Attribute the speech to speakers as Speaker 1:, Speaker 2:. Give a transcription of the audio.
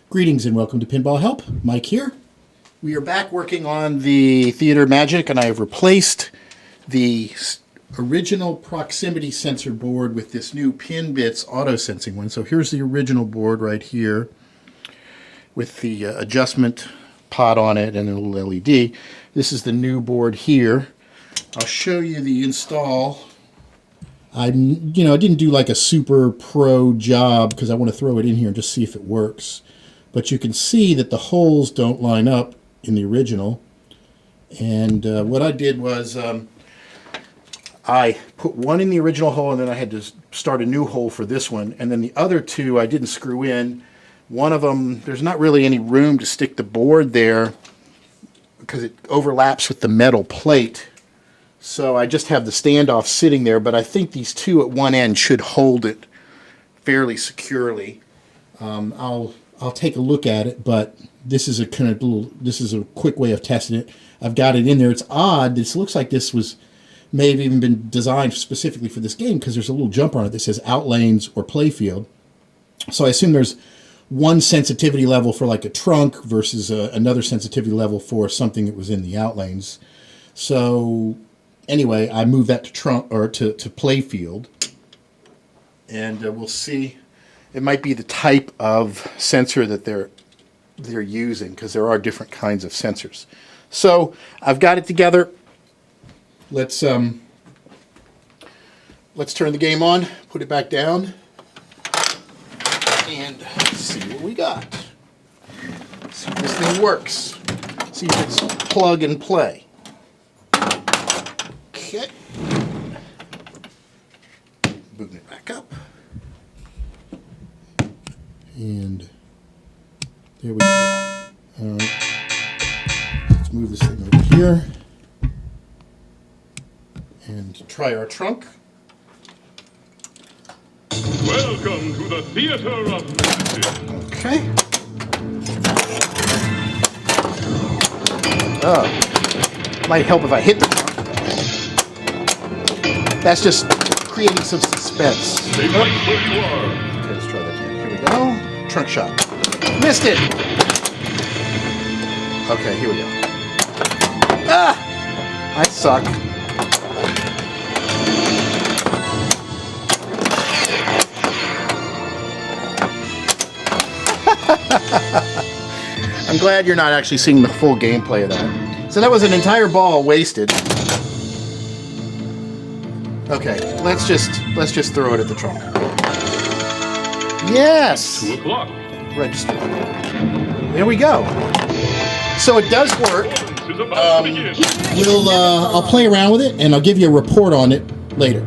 Speaker 1: Greetings and welcome to Pinball Help. Mike here. We are back working on the Theater of Magic, and I have replaced the original proximity sensor board with this new PinBits auto sensing one. So here's the original board right here with the adjustment pot on it and a little LED. This is the new board here. I'll show you the install. I didn't do like a super pro job because I want to throw it in here and just see if it works. But you can see that the holes don't line up in the original. And what I did was I put one in the original hole, and then I had to start a new hole for this one. And then the other two I didn't screw in. One of them, there's not really any room to stick the board there because it overlaps with the metal plate. So I just have the standoff sitting there, but I think these two at one end should hold it fairly securely. I'll take a look at it, but this is a quick way of testing it. I've got it in there. It's odd. This looks like this may have even been designed specifically for this game because there's a little jumper on it that says Outlanes or Playfield. So I assume there's one sensitivity level for like a trunk versus another sensitivity level for something that was in the Outlanes. So anyway, I moved that to trunk or to Playfield, and we'll see. It might be the type of sensor that they're using, because there are different kinds of sensors. So I've got it together. Let's turn the game on, put it back down, and see what we got. See if this thing works. See if it's plug and play. Okay. Booting it back up. And there we go. All right. Let's move this thing over here and try our trunk.
Speaker 2: Welcome to the Theater of Magic.
Speaker 1: Okay. Oh, might help if I hit the trunk. That's just creating some suspense.
Speaker 2: Stay right where you are.
Speaker 1: Okay, let's try that again. Here we go. Trunk shot. Missed it! Okay, here we go. Ah! I suck. I'm glad you're not actually seeing the full gameplay of that. So that was an entire ball wasted. Okay, let's just throw it at the trunk. Yes!
Speaker 2: 2 o'clock.
Speaker 1: Register. There we go. So it does work.
Speaker 2: Is about to begin.
Speaker 1: I'll play around with it and I'll give you a report on it later.